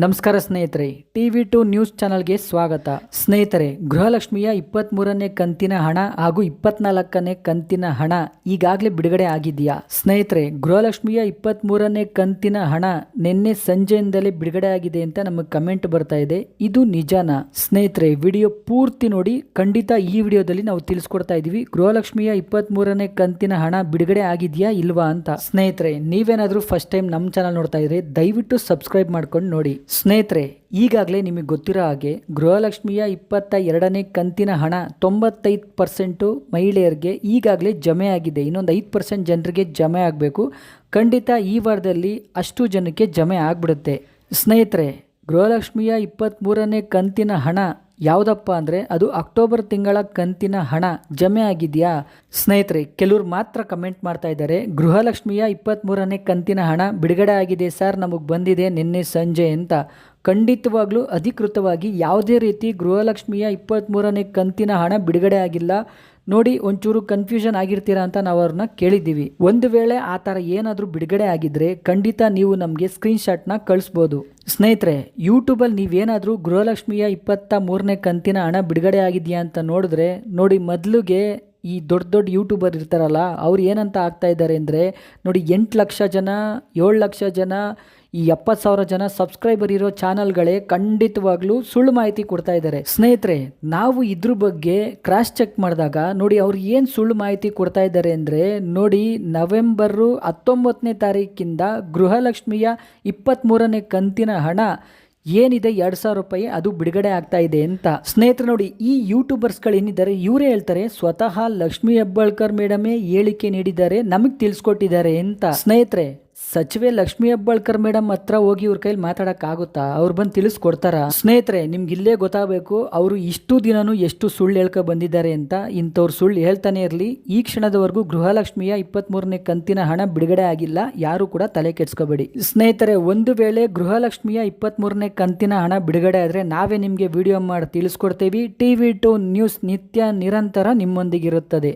ನಮಸ್ಕಾರ ಸ್ನೇಹಿತರೆ, TV2 news ಚಾನಲ್ಗೆ ಸ್ವಾಗತ. ಸ್ನೇಹಿತರೆ, ಗೃಹಲಕ್ಷ್ಮಿಯ 23ನೇ ಕಂತಿನ ಹಣ ಹಾಗೂ 24ನೇ ಕಂತಿನ ಹಣ ಈಗಾಗಲೇ ಬಿಡುಗಡೆ ಆಗಿದೆಯಾ? ಸ್ನೇಹಿತರೆ, ಗೃಹಲಕ್ಷ್ಮಿಯ 23ನೇ ಕಂತಿನ ಹಣ ನಿನ್ನೆ ಸಂಜೆಯಿಂದಲೇ ಬಿಡುಗಡೆ ಆಗಿದೆ ಅಂತ ನಮಗೆ ಕಮೆಂಟ್ ಬರ್ತಾ ಇದೆ. ಇದು ನಿಜಾನಾ? ಸ್ನೇಹಿತರೆ, ವಿಡಿಯೋ ಪೂರ್ತಿ ನೋಡಿ. ಖಂಡಿತ ಈ ವಿಡಿಯೋದಲ್ಲಿ ನಾವು ತಿಳಿಸ್ಕೊಡ್ತಾ ಇದೀವಿ ಗೃಹಲಕ್ಷ್ಮಿಯ 23ನೇ ಕಂತಿನ ಹಣ ಬಿಡುಗಡೆ ಆಗಿದೆಯಾ ಇಲ್ವಾ ಅಂತ. ಸ್ನೇಹಿತರೆ, ನೀವೇನಾದ್ರೂ ಫಸ್ಟ್ ಟೈಮ್ ನಮ್ಮ ಚಾನಲ್ ನೋಡ್ತಾ ಇದ್ರೆ ದಯವಿಟ್ಟು ಸಬ್ಸ್ಕ್ರೈಬ್ ಮಾಡ್ಕೊಂಡು ನೋಡಿ. ಸ್ನೇಹಿತರೆ, ಈಗಾಗಲೇ ನಿಮಗೆ ಗೊತ್ತಿರೋ ಹಾಗೆ ಗೃಹಲಕ್ಷ್ಮಿಯ 22ನೇ ಕಂತಿನ ಹಣ 95% ಮಹಿಳೆಯರಿಗೆ ಈಗಾಗಲೇ ಜಮೆ ಆಗಿದೆ. ಇನ್ನೊಂದು 5% ಜನರಿಗೆ ಜಮೆ ಆಗಬೇಕು. ಖಂಡಿತ ಈ ವಾರದಲ್ಲಿ ಅಷ್ಟು ಜನಕ್ಕೆ ಜಮೆ ಆಗಿಬಿಡುತ್ತೆ. ಸ್ನೇಹಿತರೆ, ಗೃಹಲಕ್ಷ್ಮಿಯ 23ನೇ ಕಂತಿನ ಹಣ ಯಾವುದಪ್ಪ ಅಂದರೆ ಅದು ಅಕ್ಟೋಬರ್ ತಿಂಗಳ ಕಂತಿನ ಹಣ ಜಮೆ ಆಗಿದೆಯಾ? ಸ್ನೇಹಿತರೆ, ಕೆಲವರು ಮಾತ್ರ ಕಮೆಂಟ್ ಮಾಡ್ತಾ ಇದ್ದಾರೆ, ಗೃಹಲಕ್ಷ್ಮಿಯ 23ನೇ ಕಂತಿನ ಹಣ ಬಿಡುಗಡೆ ಆಗಿದೆ ಸರ್, ನಮಗೆ ಬಂದಿದೆ ನಿನ್ನೆ ಸಂಜೆ ಅಂತ. ಖಂಡಿತವಾಗ್ಲೂ ಅಧಿಕೃತವಾಗಿ ಯಾವುದೇ ರೀತಿ ಗೃಹಲಕ್ಷ್ಮಿಯ 23ನೇ ಕಂತಿನ ಹಣ ಬಿಡುಗಡೆ ಆಗಿಲ್ಲ. ನೋಡಿ, ಒಂಚೂರು ಕನ್ಫ್ಯೂಷನ್ ಆಗಿರ್ತೀರಾ ಅಂತ ನಾವು ಅವ್ರನ್ನ ಕೇಳಿದ್ದೀವಿ. ಒಂದು ವೇಳೆ ಆ ಥರ ಏನಾದರೂ ಬಿಡುಗಡೆ ಆಗಿದ್ರೆ ಖಂಡಿತ ನೀವು ನಮಗೆ ಸ್ಕ್ರೀನ್ಶಾಟ್ನ ಕಳಿಸ್ಬೋದು. ಸ್ನೇಹಿತರೆ, ಯೂಟ್ಯೂಬಲ್ಲಿ ನೀವೇನಾದರೂ ಗೃಹಲಕ್ಷ್ಮಿಯ 23ನೇ ಕಂತಿನ ಹಣ ಬಿಡುಗಡೆ ಆಗಿದೆಯಾ ಅಂತ ನೋಡಿದ್ರೆ ನೋಡಿ, ಮೊದಲಿಗೆ ಈ ದೊಡ್ಡ ದೊಡ್ಡ ಯೂಟ್ಯೂಬರ್ ಇರ್ತಾರಲ್ಲ ಅವ್ರು ಏನಂತ ಆಗ್ತಾ ಇದ್ದಾರೆ ಅಂದರೆ ನೋಡಿ, 8 ಲಕ್ಷ ಜನ 7 ಲಕ್ಷ ಜನ ಈ 70,000 ಜನ ಸಬ್ಸ್ಕ್ರೈಬರ್ ಇರೋ ಚಾನಲ್ಗಳೇ ಖಂಡಿತವಾಗ್ಲೂ ಸುಳ್ಳು ಮಾಹಿತಿ ಕೊಡ್ತಾ ಇದ್ದಾರೆ. ಸ್ನೇಹಿತರೆ, ನಾವು ಇದ್ರ ಬಗ್ಗೆ ಕ್ರಾಸ್ ಚೆಕ್ ಮಾಡಿದಾಗ ನೋಡಿ, ಅವ್ರು ಏನು ಸುಳ್ಳು ಮಾಹಿತಿ ಕೊಡ್ತಾ ಇದ್ದಾರೆ ಅಂದರೆ ನೋಡಿ, ನವೆಂಬರ್ 19ನೇ ತಾರೀಕಿಂದ ಗೃಹಲಕ್ಷ್ಮಿಯ 23ನೇ ಕಂತಿನ ಹಣ ಏನಿದೆ 2,000 ರೂಪಾಯಿ ಅದು ಬಿಡುಗಡೆ ಆಗ್ತಾ ಇದೆ ಅಂತ. ಸ್ನೇಹಿತರೆ ನೋಡಿ, ಈ ಯೂಟ್ಯೂಬರ್ಸ್ಗಳು ಏನಿದ್ದಾರೆ ಇವರೇ ಹೇಳ್ತಾರೆ, ಸ್ವತಃ ಲಕ್ಷ್ಮಿ ಹೆಬ್ಬಾಳ್ಕರ್ ಮೇಡಮೇ ಹೇಳಿಕೆ ನೀಡಿದ್ದಾರೆ, ನಮಗೆ ತಿಳಿಸ್ಕೊಟ್ಟಿದ್ದಾರೆ ಅಂತ. ಸ್ನೇಹಿತರೆ, ಸಚಿವೆ ಲಕ್ಷ್ಮಿ ಹೆಬ್ಬಾಳ್ಕರ್ ಮೇಡಮ್ ಹತ್ರ ಹೋಗಿ ಇವ್ರ ಕೈಲಿ ಮಾತಾಡೋಕ್ಕಾಗುತ್ತಾ? ಅವ್ರು ಬಂದು ತಿಳಿಸ್ಕೊಡ್ತಾರ? ಸ್ನೇಹಿತರೆ, ನಿಮ್ಗೆ ಇಲ್ಲೇ ಗೊತ್ತಾಗಬೇಕು ಅವರು ಇಷ್ಟು ದಿನನೂ ಎಷ್ಟು ಸುಳ್ಳು ಹೇಳ್ಕೊ ಬಂದಿದ್ದಾರೆ ಅಂತ. ಇಂಥವ್ರು ಸುಳ್ಳು ಹೇಳ್ತಾನೆ ಇರಲಿ. ಈ ಕ್ಷಣದವರೆಗೂ ಗೃಹಲಕ್ಷ್ಮಿಯ 23ನೇ ಕಂತಿನ ಹಣ ಬಿಡುಗಡೆ ಆಗಿಲ್ಲ. ಯಾರು ಕೂಡ ತಲೆ ಕೆಡಿಸ್ಕೋಬೇಡಿ. ಸ್ನೇಹಿತರೆ, ಒಂದು ವೇಳೆ ಗೃಹಲಕ್ಷ್ಮಿಯ 23ನೇ ಕಂತಿನ ಹಣ ಬಿಡುಗಡೆ ಆದರೆ ನಾವೇ ನಿಮಗೆ ವಿಡಿಯೋ ಮಾಡಿ ತಿಳಿಸ್ಕೊಡ್ತೇವೆ. TV2 ನ್ಯೂಸ್ ನಿತ್ಯ ನಿರಂತರ ನಿಮ್ಮೊಂದಿಗಿರುತ್ತದೆ.